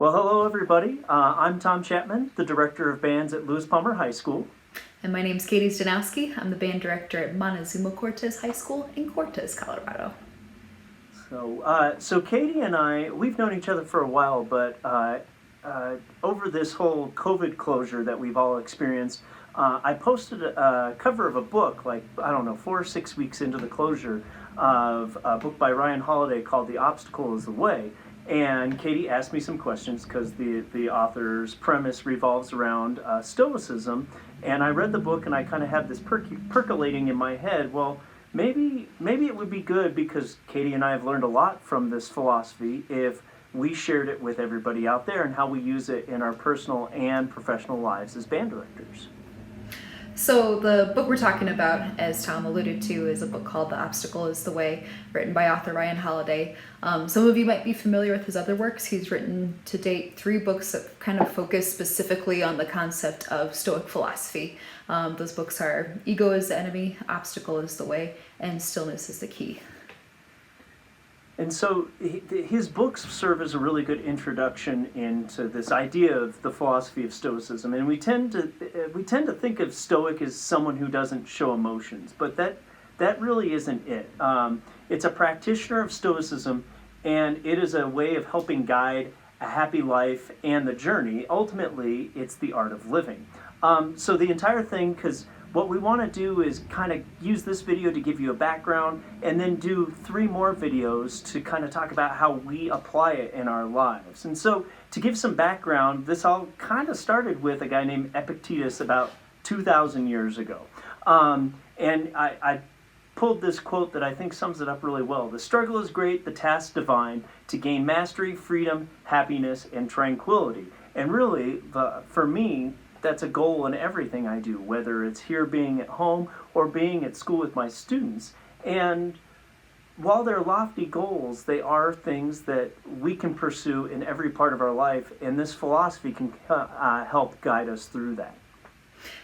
Well, hello everybody. I'm Tom Chapman, the director of bands at Lewis Palmer High School. And my name's Katie Stanowski. I'm the band director at Montezuma Cortez High School in Cortez, Colorado. So Katie and I, we've known each other for a while, but over this whole COVID closure that we've all experienced, I posted a cover of a book, like, I don't know, 4 or 6 weeks into the closure, of a book by Ryan Holiday called The Obstacle is the Way. And Katie asked me some questions because the author's premise revolves around Stoicism. And I read the book and I kind of had this percolating in my head. Well, maybe it would be good, because Katie and I have learned a lot from this philosophy, if we shared it with everybody out there and how we use it in our personal and professional lives as band directors. So the book we're talking about, as Tom alluded to, is a book called The Obstacle is the Way, written by author Ryan Holiday. Some of you might be familiar with his other works. He's written to date 3 books that kind of focus specifically on the concept of Stoic philosophy. Those books are Ego is the Enemy, Obstacle is the Way, and Stillness is the Key. And so his books serve as a really good introduction into this idea of the philosophy of Stoicism. And we tend to think of Stoic as someone who doesn't show emotions, but that really isn't it. It's a practitioner of Stoicism, and it is a way of helping guide a happy life and the journey. Ultimately, it's the art of living. So the entire thing, because what we want to do is kind of use this video to give you a background, and then do 3 more videos to kind of talk about how we apply it in our lives. And so, to give some background, this all kind of started with a guy named Epictetus about 2,000 years ago. And I pulled this quote that I think sums it up really well. The struggle is great, the task divine, to gain mastery, freedom, happiness, and tranquility. And really, for me, that's a goal in everything I do, whether it's here being at home or being at school with my students. And while they're lofty goals, they are things that we can pursue in every part of our life, and this philosophy can help guide us through that.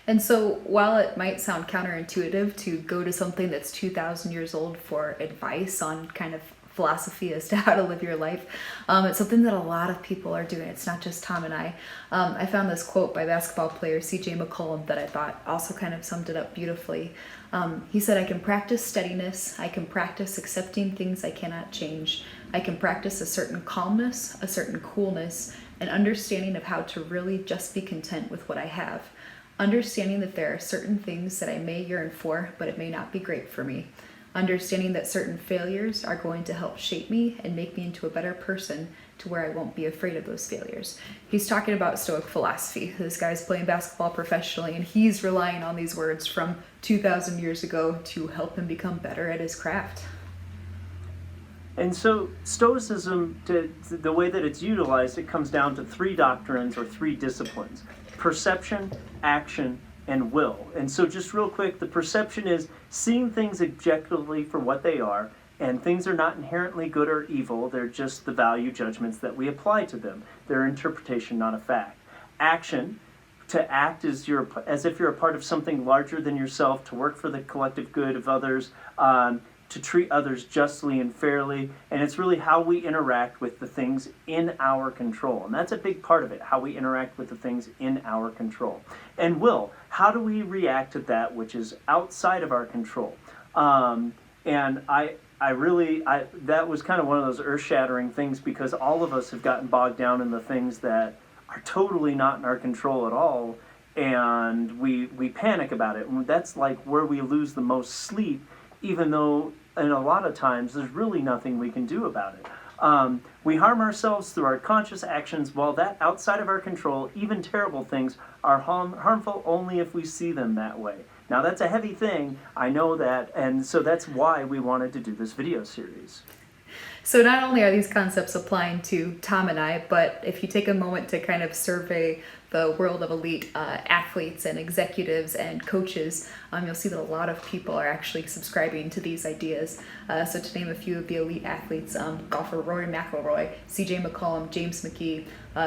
And so while it might sound counterintuitive to go to something that's 2,000 years old for advice on kind of philosophy as to how to live your life, it's something that a lot of people are doing. It's not just Tom and I. I found this quote by basketball player CJ McCollum that I thought also kind of summed it up beautifully. He said, "I can practice steadiness. I can practice accepting things I cannot change. I can practice a certain calmness, a certain coolness, an understanding of how to really just be content with what I have. Understanding that there are certain things that I may yearn for, but it may not be great for me. Understanding that certain failures are going to help shape me and make me into a better person, to where I won't be afraid of those failures." He's talking about Stoic philosophy. This guy's playing basketball professionally, and he's relying on these words from 2,000 years ago to help him become better at his craft. And so Stoicism, the way that it's utilized, it comes down to 3 doctrines or 3 disciplines: perception, action, and will. And so just real quick, the perception is seeing things objectively for what they are, and things are not inherently good or evil, they're just the value judgments that we apply to them. They're interpretation, not a fact. Action, to act as if you're a part of something larger than yourself, to work for the collective good of others, to treat others justly and fairly, and it's really how we interact with the things in our control. And that's a big part of it, how we interact with the things in our control. And will, how do we react to that which is outside of our control? And that was kind of one of those earth-shattering things, because all of us have gotten bogged down in the things that are totally not in our control at all, and we panic about it. And that's like where we lose the most sleep, even though in a lot of times there's really nothing we can do about it. We harm ourselves through our conscious actions, while that outside of our control, even terrible things, are harmful only if we see them that way. Now that's a heavy thing, I know that, and so that's why we wanted to do this video series. So not only are these concepts applying to Tom and I, but if you take a moment to kind of survey the world of elite athletes and executives and coaches, you'll see that a lot of people are actually subscribing to these ideas. So to name a few of the elite athletes, golfer Rory McIlroy, CJ McCollum, James McKee,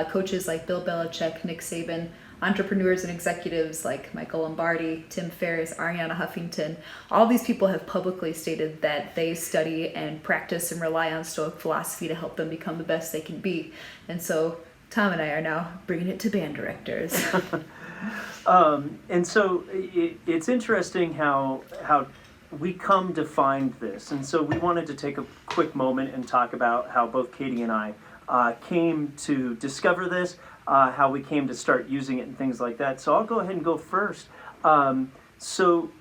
coaches like Bill Belichick, Nick Saban, entrepreneurs and executives like Michael Lombardi, Tim Ferriss, Ariana Huffington. All these people have publicly stated that they study and practice and rely on Stoic philosophy to help them become the best they can be. And so Tom and I are now bringing it to band directors. And so it's interesting how we come to find this. And so we wanted to take a quick moment and talk about how both Katie and I came to discover this, how we came to start using it and things like that. So I'll go ahead and go first. So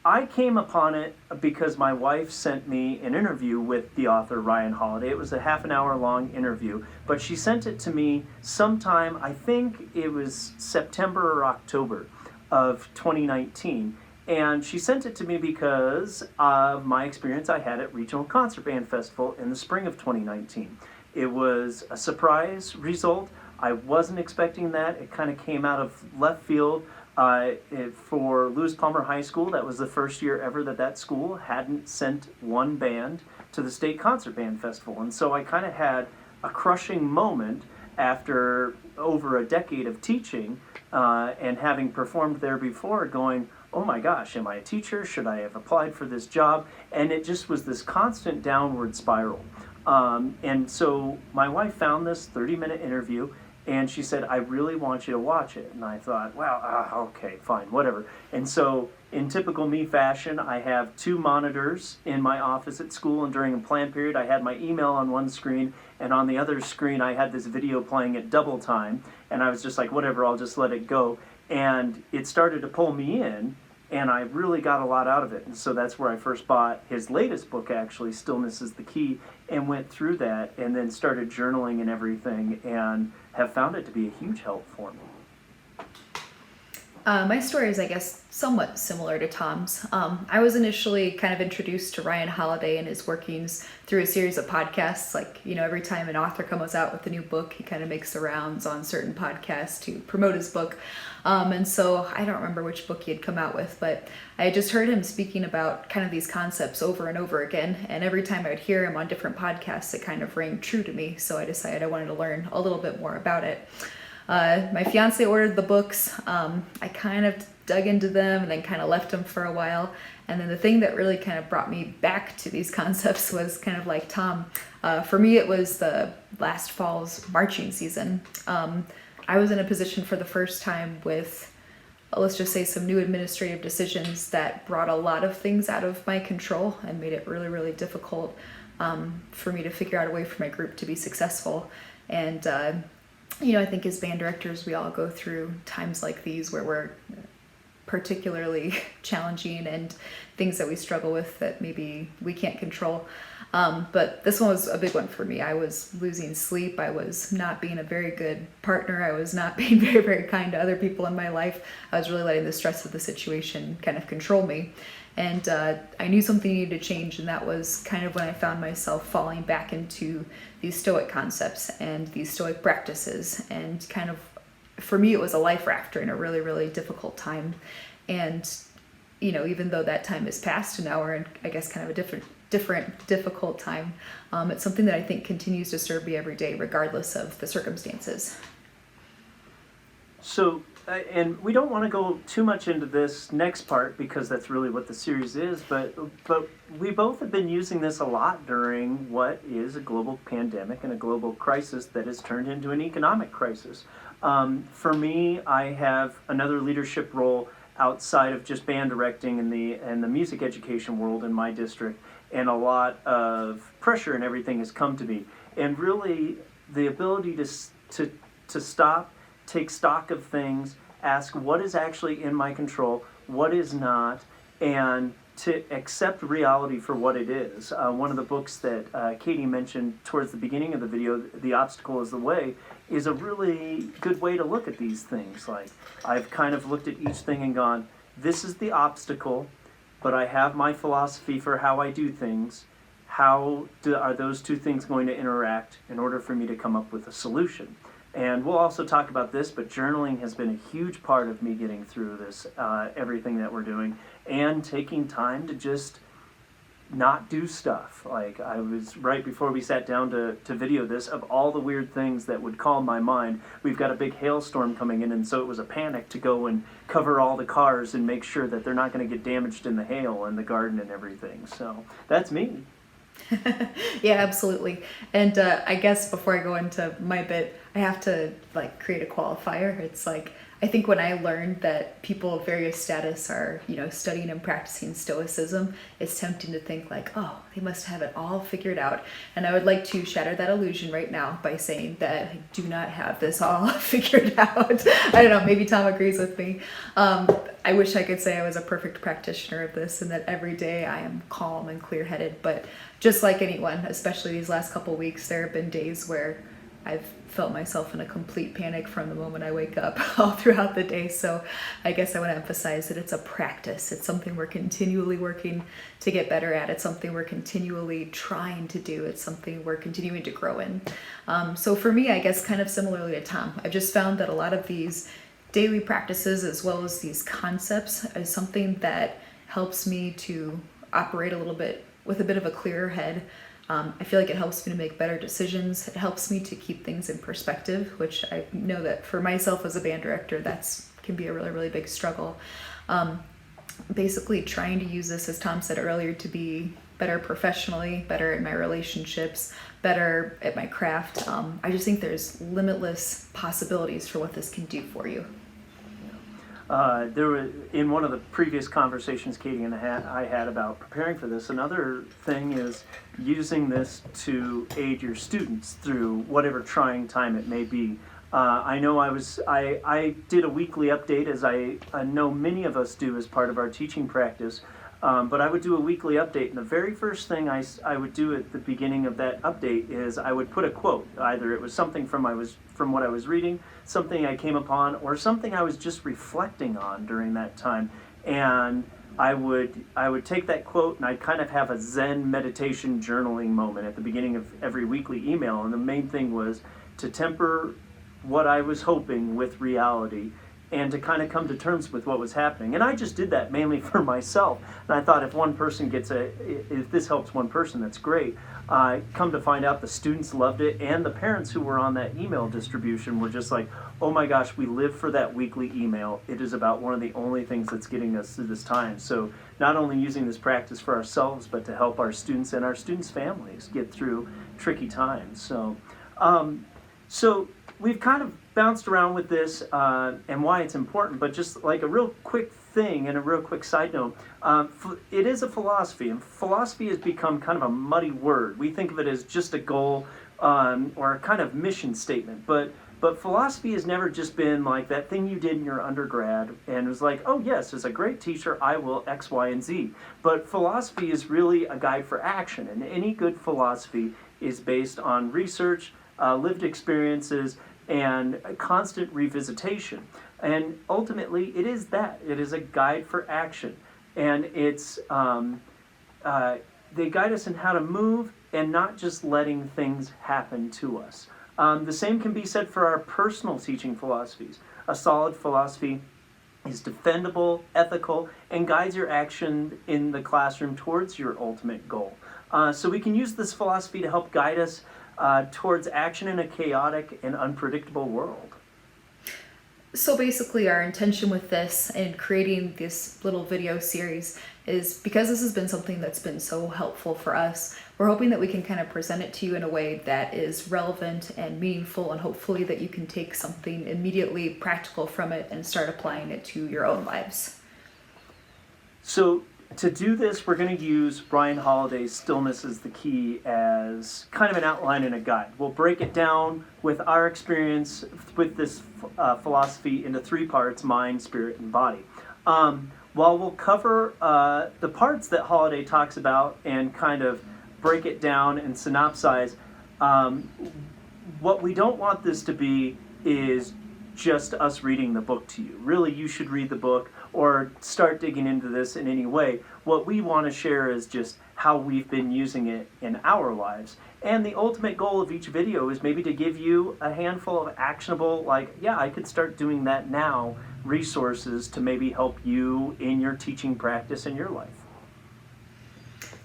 I came upon it because my wife sent me an interview with the author Ryan Holiday. It was a half an hour long interview, but she sent it to me sometime, I think it was September or October of 2019. And she sent it to me because of my experience I had at Regional Concert Band Festival in the spring of 2019. It was a surprise result. I wasn't expecting that. It kind of came out of left field. For Lewis Palmer High School, that was the first year ever that school hadn't sent one band to the State Concert Band Festival. And so I kind of had a crushing moment after over a decade of teaching and having performed there before, going, oh my gosh, am I a teacher? Should I have applied for this job? And it just was this constant downward spiral. And so my wife found this 30-minute interview, and she said, I really want you to watch it. And I thought, wow, okay, fine, whatever. And so in typical me fashion, I have 2 monitors in my office at school, and during a plan period, I had my email on one screen, and on the other screen, I had this video playing at double time. And I was just like, whatever, I'll just let it go. And it started to pull me in, and I really got a lot out of it. And so that's where I first bought his latest book, actually, Stillness is the Key, and went through that and then started journaling and everything, and have found it to be a huge help for me. My story is, I guess, somewhat similar to Tom's. I was initially kind of introduced to Ryan Holiday and his workings through a series of podcasts. Like, every time an author comes out with a new book, he kind of makes the rounds on certain podcasts to promote his book. And so I don't remember which book he had come out with, but I had just heard him speaking about kind of these concepts over and over again. And every time I would hear him on different podcasts, it kind of rang true to me. So I decided I wanted to learn a little bit more about it. My fiance ordered the books. I kind of dug into them and then kind of left them for a while. And then the thing that really kind of brought me back to these concepts was kind of like Tom. For me, it was the last fall's marching season. I was in a position for the first time with, let's just say, some new administrative decisions that brought a lot of things out of my control and made it really, really difficult for me to figure out a way for my group to be successful. And I think as band directors, we all go through times like these where we're particularly challenging and things that we struggle with that maybe we can't control. But this one was a big one for me. I was losing sleep. I was not being a very good partner. I was not being very, very kind to other people in my life. I was really letting the stress of the situation kind of control me. And I knew something needed to change, and that was kind of when I found myself falling back into these Stoic concepts and these Stoic practices. And kind of, for me, it was a life raft during a really, really difficult time. And, even though that time has passed and now we're in, I guess, kind of a different difficult time, it's something that I think continues to serve me every day, regardless of the circumstances. So, and we don't want to go too much into this next part because that's really what the series is, but we both have been using this a lot during what is a global pandemic and a global crisis that has turned into an economic crisis. For me, I have another leadership role outside of just band directing in the music education world in my district, and a lot of pressure and everything has come to me. And really, the ability to stop, take stock of things, ask what is actually in my control, what is not, and to accept reality for what it is. One of the books that Katie mentioned towards the beginning of the video, The Obstacle is the Way, is a really good way to look at these things. Like, I've kind of looked at each thing and gone, this is the obstacle, but I have my philosophy for how I do things. How are those two things going to interact in order for me to come up with a solution? And we'll also talk about this, but journaling has been a huge part of me getting through this, everything that we're doing, and taking time to just not do stuff. Like, I was, right before we sat down to video this, of all the weird things that would calm my mind, we've got a big hailstorm coming in, and so it was a panic to go and cover all the cars and make sure that they're not going to get damaged in the hail and the garden and everything. So that's me. Yeah, absolutely. And I guess before I go into my bit, I have to like create a qualifier. It's like, I think when I learned that people of various status are, studying and practicing Stoicism, it's tempting to think like, oh, they must have it all figured out. And I would like to shatter that illusion right now by saying that I do not have this all figured out. I don't know, maybe Tom agrees with me. I wish I could say I was a perfect practitioner of this and that every day I am calm and clear-headed, but just like anyone, especially these last couple weeks, there have been days where I've felt myself in a complete panic from the moment I wake up all throughout the day. So I guess I want to emphasize that it's a practice. It's something we're continually working to get better at. It's something we're continually trying to do. It's something we're continuing to grow in. So for me, I guess kind of similarly to Tom, I've just found that a lot of these daily practices as well as these concepts is something that helps me to operate a little bit with a bit of a clearer head. I feel like it helps me to make better decisions. It helps me to keep things in perspective, which I know that for myself as a band director, can be a really, really big struggle. Basically trying to use this, as Tom said earlier, to be better professionally, better at my relationships, better at my craft. I just think there's limitless possibilities for what this can do for you. There were, in one of the previous conversations Katie and I had about preparing for this, another thing is using this to aid your students through whatever trying time it may be. I know I did a weekly update, as I know many of us do as part of our teaching practice, but I would do a weekly update, and the very first thing I would do at the beginning of that update is I would put a quote. Either it was something from what I was reading, something I came upon, or something I was just reflecting on during that time. And I would take that quote and I'd kind of have a Zen meditation journaling moment at the beginning of every weekly email. And the main thing was to temper what I was hoping with reality and to kind of come to terms with what was happening. And I just did that mainly for myself. And I thought if this helps one person, that's great. Come to find out the students loved it, and the parents who were on that email distribution were just like, oh my gosh, we live for that weekly email. It is about one of the only things that's getting us through this time. So not only using this practice for ourselves, but to help our students and our students' families get through tricky times. So we've kind of bounced around with this and why it's important, but just like a real quick thing and a real quick side note, it is a philosophy, and philosophy has become kind of a muddy word. We think of it as just a goal or a kind of mission statement, but philosophy has never just been like that thing you did in your undergrad and was like, oh yes, as a great teacher, I will X, Y, and Z. But philosophy is really a guide for action, and any good philosophy is based on research, lived experiences, and a constant revisitation. And ultimately, it is that. It is a guide for action. And it's they guide us in how to move and not just letting things happen to us. The same can be said for our personal teaching philosophies. A solid philosophy is defendable, ethical, and guides your action in the classroom towards your ultimate goal. So we can use this philosophy to help guide us towards action in a chaotic and unpredictable world. So basically our intention with this and creating this little video series is because this has been something that's been so helpful for us, we're hoping that we can kind of present it to you in a way that is relevant and meaningful, and hopefully that you can take something immediately practical from it and start applying it to your own lives. So to do this, we're going to use Ryan Holiday's Stillness is the Key as kind of an outline and a guide. We'll break it down with our experience with this philosophy into three parts: mind, spirit, and body. While we'll cover the parts that Holiday talks about and kind of break it down and synopsize, what we don't want this to be is just us reading the book to you. Really, you should read the book or start digging into this in any way. What we want to share is just how we've been using it in our lives. And the ultimate goal of each video is maybe to give you a handful of actionable, like, yeah, I could start doing that now, resources to maybe help you in your teaching practice in your life.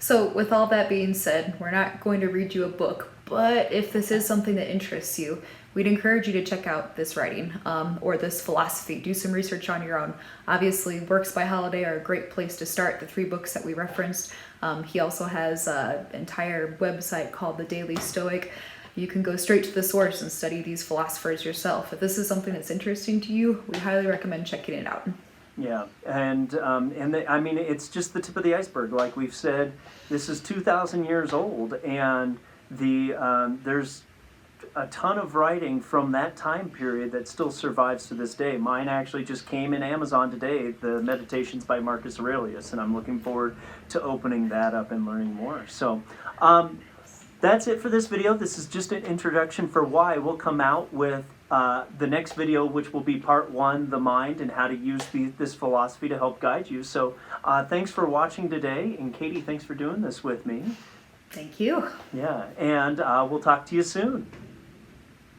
So with all that being said, we're not going to read you a book, but if this is something that interests you, we'd encourage you to check out this writing or this philosophy. Do some research on your own. Obviously, works by Holiday are a great place to start, the 3 books that we referenced. He also has an entire website called The Daily Stoic. you can go straight to the source and study these philosophers yourself. If this is something that's interesting to you, we highly recommend checking it out. Yeah, and I mean, it's just the tip of the iceberg. Like we've said, this is 2,000 years old, and there's a ton of writing from that time period that still survives to this day. Mine actually just came in Amazon today, the Meditations by Marcus Aurelius, and I'm looking forward to opening that up and learning more. So that's it for this video. This is just an introduction for why. We'll come out with the next video, which will be part 1, the mind, and how to use this philosophy to help guide you. So thanks for watching today, and Katie, thanks for doing this with me. Thank you. Yeah, and we'll talk to you soon.